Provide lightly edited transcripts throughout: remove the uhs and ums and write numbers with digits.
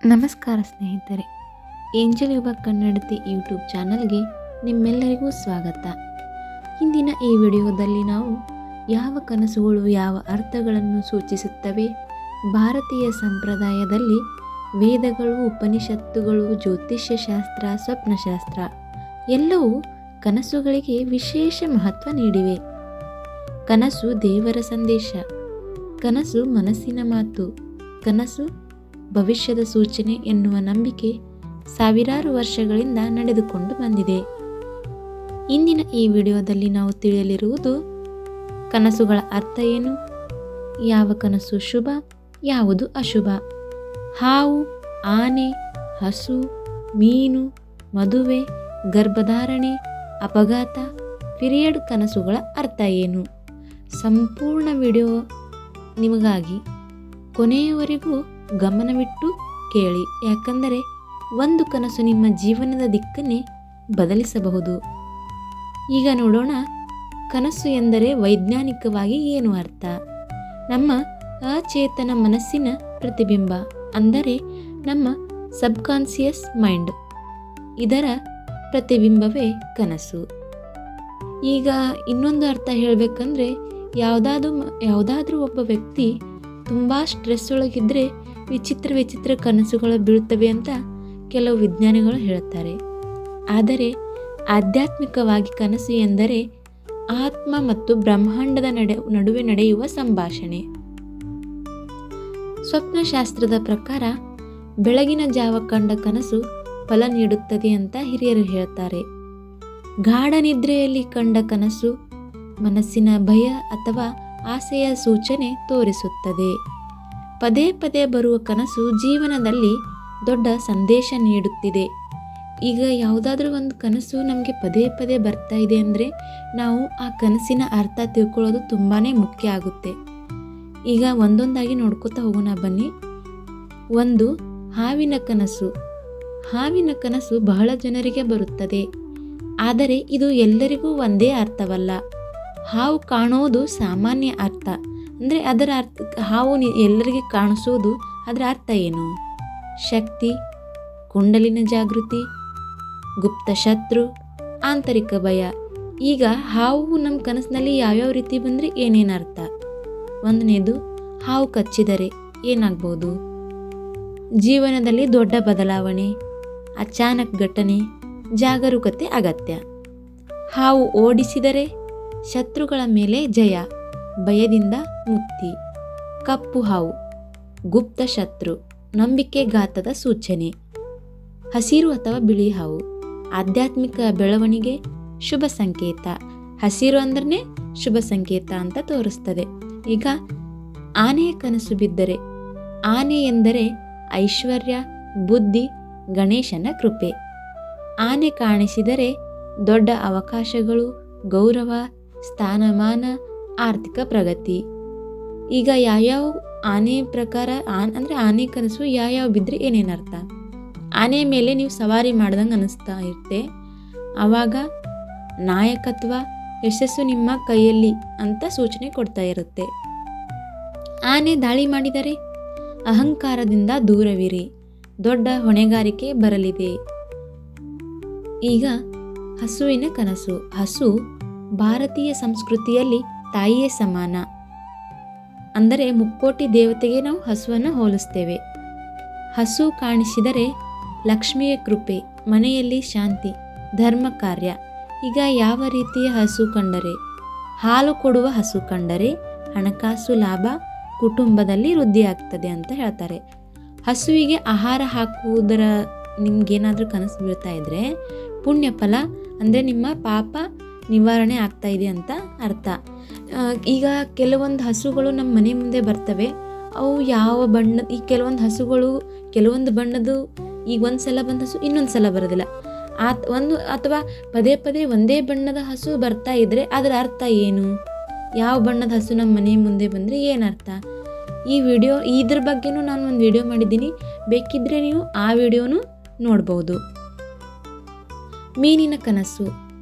ನಮಸ್ಕಾರ ಸ್ನೇಹಿತರೆ, ಏಂಜಲ್ ಯುವ ಕನ್ನಡತಿ ಯೂಟ್ಯೂಬ್ ಚಾನಲ್ಗೆ ನಿಮ್ಮೆಲ್ಲರಿಗೂ ಸ್ವಾಗತ. ಇಂದಿನ ಈ ವಿಡಿಯೋದಲ್ಲಿ ನಾವು ಯಾವ ಕನಸುಗಳು ಯಾವ ಅರ್ಥಗಳನ್ನು ಸೂಚಿಸುತ್ತವೆ, ಭಾರತೀಯ ಸಂಪ್ರದಾಯದಲ್ಲಿ ವೇದಗಳು, ಉಪನಿಷತ್ತುಗಳು, ಜ್ಯೋತಿಷ್ಯ ಶಾಸ್ತ್ರ, ಸ್ವಪ್ನಶಾಸ್ತ್ರ ಎಲ್ಲವೂ ಕನಸುಗಳಿಗೆ ವಿಶೇಷ ಮಹತ್ವ ನೀಡಿವೆ. ಕನಸು ದೇವರ ಸಂದೇಶ, ಕನಸು ಮನಸ್ಸಿನ ಮಾತು, ಕನಸು ಭವಿಷ್ಯದ ಸೂಚನೆ ಎನ್ನುವ ನಂಬಿಕೆ ಸಾವಿರಾರು ವರ್ಷಗಳಿಂದ ನಡೆದುಕೊಂಡು ಬಂದಿದೆ. ಇಂದಿನ ಈ ವಿಡಿಯೋದಲ್ಲಿ ನಾವು ತಿಳಿಯಲಿರುವುದು ಕನಸುಗಳ ಅರ್ಥ ಏನು, ಯಾವ ಕನಸು ಶುಭ, ಯಾವುದು ಅಶುಭ, ಹಾವು, ಆನೆ, ಹಸು, ಮೀನು, ಮದುವೆ, ಗರ್ಭಧಾರಣೆ, ಅಪಘಾತ, ಪೀರಿಯಡ್ ಕನಸುಗಳ ಅರ್ಥ ಏನು. ಸಂಪೂರ್ಣ ವಿಡಿಯೋ ನಿಮಗಾಗಿ ಕೊನೆಯವರೆಗೂ ಗಮನವಿಟ್ಟು ಕೇಳಿ, ಯಾಕಂದರೆ ಒಂದು ಕನಸು ನಿಮ್ಮ ಜೀವನದ ದಿಕ್ಕನ್ನೇ ಬದಲಿಸಬಹುದು. ಈಗ ನೋಡೋಣ, ಕನಸು ಎಂದರೆ ವೈಜ್ಞಾನಿಕವಾಗಿ ಏನು ಅರ್ಥ. ನಮ್ಮ ಅಚೇತನ ಮನಸ್ಸಿನ ಪ್ರತಿಬಿಂಬ, ಅಂದರೆ ನಮ್ಮ ಸಬ್ಕಾನ್ಸಿಯಸ್ ಮೈಂಡ್, ಇದರ ಪ್ರತಿಬಿಂಬವೇ ಕನಸು. ಈಗ ಇನ್ನೊಂದು ಅರ್ಥ ಹೇಳಬೇಕಂದ್ರೆ, ಯಾವುದಾದ್ರೂ ಒಬ್ಬ ವ್ಯಕ್ತಿ ತುಂಬ ಸ್ಟ್ರೆಸ್ ಒಳಗಿದ್ದರೆ ವಿಚಿತ್ರ ಕನಸುಗಳು ಬೀಳುತ್ತವೆ ಅಂತ ಕೆಲವು ವಿಜ್ಞಾನಿಗಳು ಹೇಳುತ್ತಾರೆ. ಆದರೆ ಆಧ್ಯಾತ್ಮಿಕವಾಗಿ ಕನಸು ಎಂದರೆ ಆತ್ಮ ಮತ್ತು ಬ್ರಹ್ಮಾಂಡದ ನಡುವೆ ನಡೆಯುವ ಸಂಭಾಷಣೆ. ಸ್ವಪ್ನಶಾಸ್ತ್ರದ ಪ್ರಕಾರ ಬೆಳಗಿನ ಜಾವ ಕಂಡ ಕನಸು ಫಲ ನೀಡುತ್ತದೆ ಅಂತ ಹಿರಿಯರು ಹೇಳ್ತಾರೆ. ಗಾಢ ನಿದ್ರೆಯಲ್ಲಿ ಕಂಡ ಕನಸು ಮನಸ್ಸಿನ ಭಯ ಅಥವಾ ಆಸೆಯ ಸೂಚನೆ ತೋರಿಸುತ್ತದೆ. ಪದೇ ಪದೇ ಬರುವ ಕನಸು ಜೀವನದಲ್ಲಿ ದೊಡ್ಡ ಸಂದೇಶ ನೀಡುತ್ತಿದೆ. ಈಗ ಯಾವುದಾದ್ರೂ ಒಂದು ಕನಸು ನಮಗೆ ಪದೇ ಪದೇ ಬರ್ತಾ ಇದೆ ಅಂದರೆ ನಾವು ಆ ಕನಸಿನ ಅರ್ಥ ತಿಳ್ಕೊಳ್ಳೋದು ತುಂಬಾ ಮುಖ್ಯ ಆಗುತ್ತೆ. ಈಗ ಒಂದೊಂದಾಗಿ ನೋಡ್ಕೋತಾ ಹೋಗೋಣ ಬನ್ನಿ. ಒಂದು, ಹಾವಿನ ಕನಸು. ಹಾವಿನ ಕನಸು ಬಹಳ ಜನರಿಗೆ ಬರುತ್ತದೆ, ಆದರೆ ಇದು ಎಲ್ಲರಿಗೂ ಒಂದೇ ಅರ್ಥವಲ್ಲ. ಹಾವು ಕಾಣೋದು ಸಾಮಾನ್ಯ ಅರ್ಥ, ಅಂದರೆ ಅದರ ಅರ್ಥ, ಹಾವು ಎಲ್ಲರಿಗೆ ಕಾಣಿಸೋದು, ಅದರ ಅರ್ಥ ಏನು? ಶಕ್ತಿ, ಕುಂಡಲಿನ ಜಾಗೃತಿ, ಗುಪ್ತ ಶತ್ರು, ಆಂತರಿಕ ಭಯ. ಈಗ ಹಾವು ನಮ್ಮ ಕನಸಿನಲ್ಲಿ ಯಾವ್ಯಾವ ರೀತಿ ಬಂದರೆ ಏನೇನು ಅರ್ಥ? ಒಂದನೇದು, ಹಾವು ಕಚ್ಚಿದರೆ ಏನಾಗ್ಬೋದು? ಜೀವನದಲ್ಲಿ ದೊಡ್ಡ ಬದಲಾವಣೆ, ಅಚಾನಕ್ ಘಟನೆ, ಜಾಗರೂಕತೆ ಅಗತ್ಯ. ಹಾವು ಓಡಿಸಿದರೆ ಶತ್ರುಗಳ ಮೇಲೆ ಜಯ, ಭಯದಿಂದ ಮುಕ್ತಿ. ಕಪ್ಪು ಹಾವು, ಗುಪ್ತ ಶತ್ರು, ನಂಬಿಕೆಘಾತದ ಸೂಚನೆ. ಹಸಿರು ಅಥವಾ ಬಿಳಿ ಹಾವು, ಆಧ್ಯಾತ್ಮಿಕ ಬೆಳವಣಿಗೆ, ಶುಭ ಸಂಕೇತ. ಹಸಿರು ಅಂದ್ರೆ ಶುಭ ಸಂಕೇತ ಅಂತ ತೋರಿಸ್ತದೆ. ಈಗ ಆನೆಯ ಕನಸು ಬಿದ್ದರೆ, ಆನೆ ಎಂದರೆ ಐಶ್ವರ್ಯ, ಬುದ್ಧಿ, ಗಣೇಶನ ಕೃಪೆ. ಆನೆ ಕಾಣಿಸಿದರೆ ದೊಡ್ಡ ಅವಕಾಶಗಳು, ಗೌರವ, ಸ್ಥಾನಮಾನ, ಆರ್ಥಿಕ ಪ್ರಗತಿ. ಈಗ ಯಾವ್ಯಾವ ಆನೆ ಪ್ರಕಾರ ಅಂದರೆ ಆನೆ ಕನಸು ಯಾವ್ಯಾವ ಬಿದ್ದರೆ ಏನೇನು ಅರ್ಥ? ಆನೆ ಮೇಲೆ ನೀವು ಸವಾರಿ ಮಾಡ್ದಂಗೆ ಅನಿಸ್ತಾ ಇರುತ್ತೆ, ಆವಾಗ ನಾಯಕತ್ವ, ಯಶಸ್ಸು ನಿಮ್ಮ ಕೈಯಲ್ಲಿ ಅಂತ ಸೂಚನೆ ಕೊಡ್ತಾ ಇರುತ್ತೆ. ಆನೆ ದಾಳಿ ಮಾಡಿದರೆ ಅಹಂಕಾರದಿಂದ ದೂರವಿರಿ, ದೊಡ್ಡ ಹೊಣೆಗಾರಿಕೆ ಬರಲಿದೆ. ಈಗ ಹಸುವಿನ ಕನಸು. ಹಸು ಭಾರತೀಯ ಸಂಸ್ಕೃತಿಯಲ್ಲಿ ತಾಯಿಯೇ ಸಮಾನ, ಅಂದರೆ ಮುಕ್ಕೋಟಿ ದೇವತೆಗೆ ನಾವು ಹಸುವನ್ನು ಹೋಲಿಸ್ತೇವೆ. ಹಸು ಕಾಣಿಸಿದರೆ ಲಕ್ಷ್ಮಿಯ ಕೃಪೆ, ಮನೆಯಲ್ಲಿ ಶಾಂತಿ, ಧರ್ಮ ಕಾರ್ಯ. ಈಗ ಯಾವ ರೀತಿಯ ಹಸು ಕಂಡರೆ? ಹಾಲು ಕೊಡುವ ಹಸು ಕಂಡರೆ ಹಣಕಾಸು ಲಾಭ, ಕುಟುಂಬದಲ್ಲಿ ವೃದ್ಧಿ ಆಗ್ತದೆ ಅಂತ ಹೇಳ್ತಾರೆ. ಹಸುವಿಗೆ ಆಹಾರ ಹಾಕುವುದರ ನಿಮ್ಗೇನಾದರೂ ಕನಸು ಬೀಳ್ತಾ ಇದ್ರೆ ಪುಣ್ಯ ಫಲ, ಅಂದರೆ ನಿಮ್ಮ ಪಾಪ ನಿವಾರಣೆ ಆಗ್ತಾ ಇದೆ ಅಂತ ಅರ್ಥ. ಈಗ ಕೆಲವೊಂದು ಹಸುಗಳು ನಮ್ಮ ಮನೆ ಮುಂದೆ ಬರ್ತವೆ, ಅವು ಯಾವ ಬಣ್ಣ, ಈ ಕೆಲವೊಂದು ಹಸುಗಳು ಕೆಲವೊಂದು ಬಣ್ಣದ್ದು, ಈಗ ಒಂದು ಸಲ ಬಂದ ಹಸು ಇನ್ನೊಂದು ಸಲ ಬರೋದಿಲ್ಲ. ಅಥವಾ ಪದೇ ಪದೇ ಒಂದೇ ಬಣ್ಣದ ಹಸು ಬರ್ತಾ ಇದ್ರೆ ಅದರ ಅರ್ಥ ಏನು? ಯಾವ ಬಣ್ಣದ ಹಸು ನಮ್ಮ ಮನೆ ಮುಂದೆ ಬಂದರೆ ಏನರ್ಥ? ಇದ್ರ ಬಗ್ಗೆನೂ ನಾನು ಒಂದು ವಿಡಿಯೋ ಮಾಡಿದ್ದೀನಿ, ಬೇಕಿದ್ರೆ ನೀವು ಆ ವಿಡಿಯೋನು ನೋಡ್ಬೋದು. ಮೀನಿನ ಕನಸು.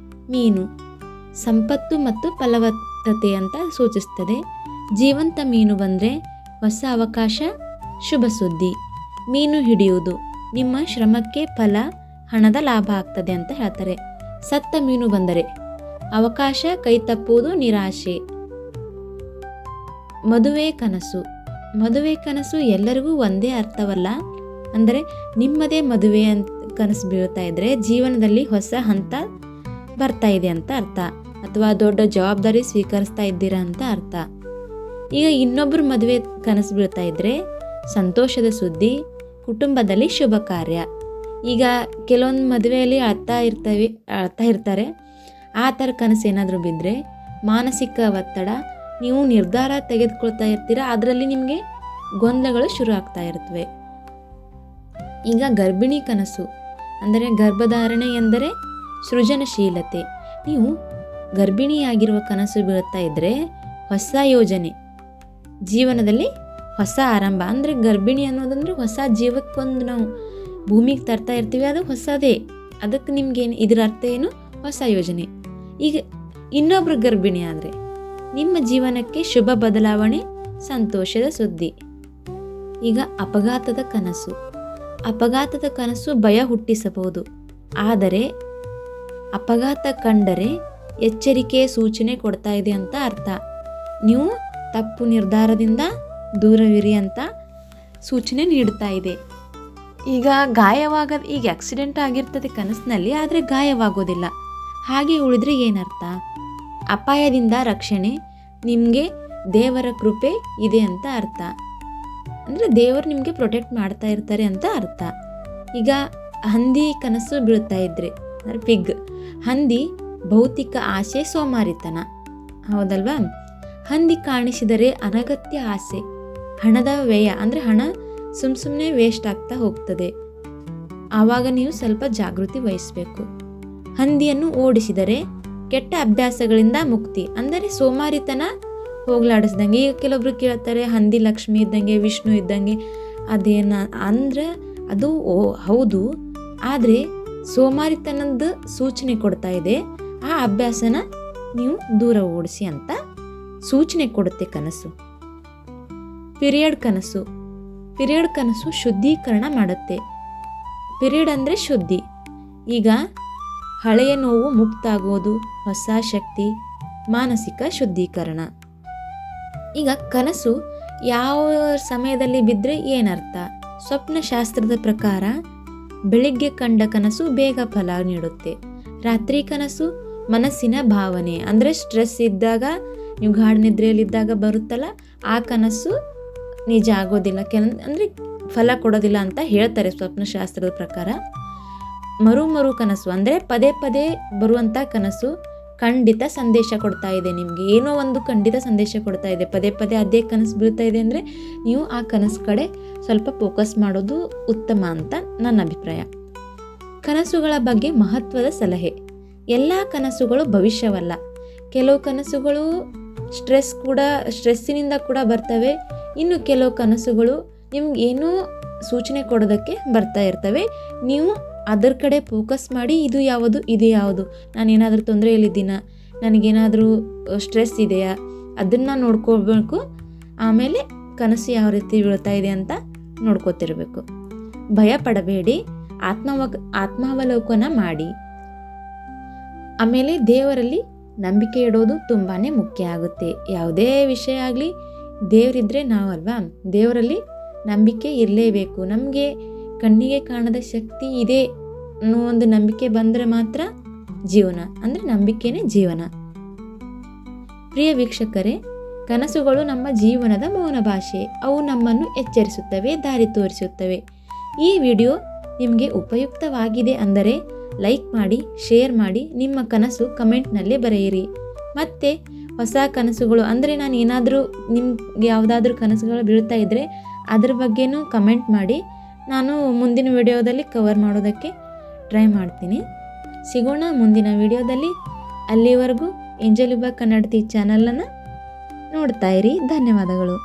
ಮೀನು ಸಂಪತ್ತು ಮತ್ತು ಫಲವತ್ತತೆ ಅಂತ ಸೂಚಿಸ್ತದೆ. ಜೀವಂತ ಮೀನು ಬಂದರೆ ಹೊಸ ಅವಕಾಶ, ಶುಭ ಸುದ್ದಿ. ಮೀನು ಹಿಡಿಯುವುದು, ನಿಮ್ಮ ಶ್ರಮಕ್ಕೆ ಫಲ ಹಣದ ಲಾಭ ಆಗ್ತದೆ ಅಂತ ಹೇಳ್ತಾರೆ. ಸತ್ತ ಮೀನು ಬಂದರೆ ಅವಕಾಶ ಕೈ ತಪ್ಪುವುದು, ನಿರಾಶೆ. ಮದುವೆ ಕನಸು. ಮದುವೆ ಕನಸು ಎಲ್ಲರಿಗೂ ಒಂದೇ ಅರ್ಥವಲ್ಲ. ಅಂದರೆ ನಿಮ್ಮದೇ ಮದುವೆ ಅಂತ ಕನಸು ಬೀಳ್ತಾ ಇದ್ರೆ ಜೀವನದಲ್ಲಿ ಹೊಸ ಹಂತ ಬರ್ತಾ ಇದೆ ಅಂತ ಅರ್ಥ, ಅಥವಾ ದೊಡ್ಡ ಜವಾಬ್ದಾರಿ ಸ್ವೀಕರಿಸ್ತಾ ಇದ್ದೀರಾ ಅಂತ ಅರ್ಥ. ಈಗ ಇನ್ನೊಬ್ಬರು ಮದುವೆ ಕನಸು ಬೀಳ್ತಾ ಇದ್ರೆ ಸಂತೋಷದ ಸುದ್ದಿ, ಕುಟುಂಬದಲ್ಲಿ ಶುಭ ಕಾರ್ಯ. ಈಗ ಕೆಲವೊಂದು ಮದುವೆಯಲ್ಲಿ ಅಳ್ತಾ ಇರ್ತಾರೆ. ಆ ಥರ ಕನಸು ಏನಾದರೂ ಬಿದ್ದರೆ ಮಾನಸಿಕ ಒತ್ತಡ, ನೀವು ನಿರ್ಧಾರ ತೆಗೆದುಕೊಳ್ತಾ ಇರ್ತೀರ, ಅದರಲ್ಲಿ ನಿಮಗೆ ಗೊಂದಲಗಳು ಶುರು ಆಗ್ತಾ ಇರ್ತವೆ. ಈಗ ಗರ್ಭಿಣಿ ಕನಸು ಅಂದರೆ ಗರ್ಭಧಾರಣೆ ಎಂದರೆ ಸೃಜನಶೀಲತೆ. ನೀವು ಗರ್ಭಿಣಿಯಾಗಿರುವ ಕನಸು ಬೀಳ್ತಾ ಇದ್ದರೆ ಹೊಸ ಯೋಜನೆ, ಜೀವನದಲ್ಲಿ ಹೊಸ ಆರಂಭ. ಅಂದರೆ ಗರ್ಭಿಣಿ ಅನ್ನೋದಂದ್ರೆ ಹೊಸ ಜೀವಕ್ಕೊಂದು ನಾವು ಭೂಮಿಗೆ ತರ್ತಾ ಇರ್ತೀವಿ, ಅದು ಹೊಸದೇ. ಅದಕ್ಕೆ ನಿಮ್ಗೇನು ಇದರ ಅರ್ಥ ಏನು? ಹೊಸ ಯೋಜನೆ. ಈಗ ಇನ್ನೊಬ್ರು ಗರ್ಭಿಣಿ ಆದರೆ ನಿಮ್ಮ ಜೀವನಕ್ಕೆ ಶುಭ ಬದಲಾವಣೆ, ಸಂತೋಷದ ಸುದ್ದಿ. ಈಗ ಅಪಘಾತದ ಕನಸು. ಅಪಘಾತದ ಕನಸು ಭಯ ಹುಟ್ಟಿಸಬಹುದು, ಆದರೆ ಅಪಘಾತ ಕಂಡರೆ ಎಚ್ಚರಿಕೆಯ ಸೂಚನೆ ಕೊಡ್ತಾ ಇದೆ ಅಂತ ಅರ್ಥ. ನೀವು ತಪ್ಪು ನಿರ್ಧಾರದಿಂದ ದೂರವಿರಿ ಅಂತ ಸೂಚನೆ ನೀಡ್ತಾ ಇದೆ. ಈಗ ಈಗ ಆಕ್ಸಿಡೆಂಟ್ ಆಗಿರ್ತದೆ ಕನಸಿನಲ್ಲಿ, ಆದರೆ ಗಾಯವಾಗೋದಿಲ್ಲ. ಹಾಗೆ ಉಳಿದ್ರೆ ಏನರ್ಥ? ಅಪಾಯದಿಂದ ರಕ್ಷಣೆ, ನಿಮಗೆ ದೇವರ ಕೃಪೆ ಇದೆ ಅಂತ ಅರ್ಥ. ಅಂದರೆ ದೇವರು ನಿಮಗೆ ಪ್ರೊಟೆಕ್ಟ್ ಮಾಡ್ತಾ ಇರ್ತಾರೆ ಅಂತ ಅರ್ಥ. ಈಗ ಹಂದಿ ಕನಸು ಬೀಳ್ತಾ ಇದ್ರೆ ಅಂದರೆ ಪಿಗ್, ಹಂದಿ ಭೌತಿಕ ಆಸೆ, ಸೋಮಾರಿತನ, ಹೌದಲ್ವಾ? ಹಂದಿ ಕಾಣಿಸಿದರೆ ಅನಗತ್ಯ ಆಸೆ, ಹಣದ ವ್ಯಯ, ಅಂದರೆ ಹಣ ಸುಮ್ಮನೆ ವೇಸ್ಟ್ ಆಗ್ತಾ ಹೋಗ್ತದೆ. ಆವಾಗ ನೀವು ಸ್ವಲ್ಪ ಜಾಗೃತಿ ವಹಿಸಬೇಕು. ಹಂದಿಯನ್ನು ಓಡಿಸಿದರೆ ಕೆಟ್ಟ ಅಭ್ಯಾಸಗಳಿಂದ ಮುಕ್ತಿ, ಅಂದರೆ ಸೋಮಾರಿತನ ಹೋಗ್ಲಾಡಿಸ್ದಂಗೆ. ಈಗ ಕೆಲವೊಬ್ರು ಕೇಳ್ತಾರೆ, ಹಂದಿ ಲಕ್ಷ್ಮಿ ಇದ್ದಂಗೆ, ವಿಷ್ಣು ಇದ್ದಂಗೆ, ಅದೇನ ಅಂದರೆ ಅದು ಹೌದು, ಆದರೆ ಸೋಮಾರಿತನದ ಸೂಚನೆ ಕೊಡ್ತಾ ಇದೆ. ಆ ಅಭ್ಯಾಸನ ನೀವು ದೂರ ಓಡಿಸಿ ಅಂತ ಸೂಚನೆ ಕೊಡುತ್ತೆ ಕನಸು. ಪಿರಿಯಡ್ ಕನಸು. ಪಿರಿಯಡ್ ಕನಸು ಶುದ್ಧೀಕರಣ ಮಾಡುತ್ತೆ. ಪಿರಿಯಡ್ ಅಂದರೆ ಶುದ್ಧಿ. ಈಗ ಹಳೆಯ ನೋವು ಮುಕ್ತ ಆಗೋದು, ಹೊಸ ಶಕ್ತಿ, ಮಾನಸಿಕ ಶುದ್ಧೀಕರಣ. ಈಗ ಕನಸು ಯಾವ ಸಮಯದಲ್ಲಿ ಬಿದ್ದರೆ ಏನರ್ಥ? ಸ್ವಪ್ನಶಾಸ್ತ್ರದ ಪ್ರಕಾರ ಬೆಳಿಗ್ಗೆ ಕಂಡ ಕನಸು ಬೇಗ ಫಲ ನೀಡುತ್ತೆ. ರಾತ್ರಿ ಕನಸು ಮನಸ್ಸಿನ ಭಾವನೆ, ಅಂದರೆ ಸ್ಟ್ರೆಸ್ ಇದ್ದಾಗ, ನೀವು ಗಾಢ ನಿದ್ರೆಯಲ್ಲಿದ್ದಾಗ ಬರುತ್ತಲ್ಲ, ಆ ಕನಸು ನಿಜ ಆಗೋದಿಲ್ಲ, ಅಂದರೆ ಫಲ ಕೊಡೋದಿಲ್ಲ ಅಂತ ಹೇಳ್ತಾರೆ ಸ್ವಪ್ನಶಾಸ್ತ್ರದ ಪ್ರಕಾರ. ಮರು ಕನಸು ಅಂದರೆ ಪದೇ ಪದೇ ಬರುವಂಥ ಕನಸು ಖಂಡಿತ ಸಂದೇಶ ಕೊಡ್ತಾ ಇದೆ ನಿಮಗೆ. ಏನೋ ಒಂದು ಖಂಡಿತ ಸಂದೇಶ ಕೊಡ್ತಾ ಇದೆ. ಪದೇ ಪದೇ ಅದೇ ಕನಸು ಬೀಳ್ತಾ ಇದೆ ಅಂದರೆ ನೀವು ಆ ಕನಸು ಕಡೆ ಸ್ವಲ್ಪ ಫೋಕಸ್ ಮಾಡೋದು ಉತ್ತಮ ಅಂತ ನನ್ನ ಅಭಿಪ್ರಾಯ. ಕನಸುಗಳ ಬಗ್ಗೆ ಮಹತ್ವದ ಸಲಹೆ. ಎಲ್ಲ ಕನಸುಗಳು ಭವಿಷ್ಯವಲ್ಲ. ಕೆಲವು ಕನಸುಗಳು ಸ್ಟ್ರೆಸ್ಸಿನಿಂದ ಕೂಡ ಬರ್ತವೆ. ಇನ್ನು ಕೆಲವು ಕನಸುಗಳು ನಿಮ್ಗೆ ಏನೋ ಸೂಚನೆ ಕೊಡೋದಕ್ಕೆ ಬರ್ತಾ ಇರ್ತವೆ. ನೀವು ಅದರ ಕಡೆ ಫೋಕಸ್ ಮಾಡಿ, ಇದು ಯಾವುದು, ನಾನೇನಾದರೂ ತೊಂದರೆಯಲ್ಲಿದ್ದೀನ, ನನಗೇನಾದರೂ ಸ್ಟ್ರೆಸ್ ಇದೆಯಾ, ಅದನ್ನು ನೋಡ್ಕೋಬೇಕು. ಆಮೇಲೆ ಕನಸು ಯಾವ ರೀತಿ ಬೀಳ್ತಾ ಇದೆ ಅಂತ ನೋಡ್ಕೋತಿರ್ಬೇಕು. ಭಯ ಪಡಬೇಡಿ, ಆತ್ಮಾವಲೋಕನ ಮಾಡಿ. ಆಮೇಲೆ ದೇವರಲ್ಲಿ ನಂಬಿಕೆ ಇಡೋದು ತುಂಬಾ ಮುಖ್ಯ ಆಗುತ್ತೆ. ಯಾವುದೇ ವಿಷಯ ಆಗಲಿ, ದೇವರಿದ್ದರೆ ನಾವಲ್ವಾ, ದೇವರಲ್ಲಿ ನಂಬಿಕೆ ಇರಲೇಬೇಕು. ನಮಗೆ ಕಣ್ಣಿಗೆ ಕಾಣದ ಶಕ್ತಿ ಇದೆ ಅನ್ನೋ ಒಂದು ನಂಬಿಕೆ ಬಂದರೆ ಮಾತ್ರ ಜೀವನ, ಅಂದರೆ ನಂಬಿಕೆನೇ ಜೀವನ. ಪ್ರಿಯ ವೀಕ್ಷಕರೇ, ಕನಸುಗಳು ನಮ್ಮ ಜೀವನದ ಮೌನ ಭಾಷೆ. ಅವು ನಮ್ಮನ್ನು ಎಚ್ಚರಿಸುತ್ತವೆ, ದಾರಿ ತೋರಿಸುತ್ತವೆ. ಈ ವಿಡಿಯೋ ನಿಮಗೆ ಉಪಯುಕ್ತವಾಗಿದೆ ಅಂದರೆ ಲೈಕ್ ಮಾಡಿ, ಶೇರ್ ಮಾಡಿ, ನಿಮ್ಮ ಕನಸು ಕಮೆಂಟ್ನಲ್ಲಿ ಬರೆಯಿರಿ. ಮತ್ತು ಹೊಸ ಕನಸುಗಳು ಅಂದರೆ ನಿಮ್ಗೆ ಯಾವುದಾದ್ರೂ ಕನಸುಗಳು ಬೀಳ್ತಾ ಇದ್ದರೆ ಅದ್ರ ಬಗ್ಗೆನೂ ಕಮೆಂಟ್ ಮಾಡಿ. ನಾನು ಮುಂದಿನ ವಿಡಿಯೋದಲ್ಲಿ ಕವರ್ ಮಾಡೋದಕ್ಕೆ ಟ್ರೈ ಮಾಡ್ತೀನಿ. ಸಿಗೋಣ ಮುಂದಿನ ವಿಡಿಯೋದಲ್ಲಿ. ಅಲ್ಲಿವರೆಗೂ ಏಂಜಲ್ ವಿಭಾಗ್ ಕನ್ನಡತಿ ಚಾನಲನ್ನು ನೋಡ್ತಾ ಇರಿ. ಧನ್ಯವಾದಗಳು.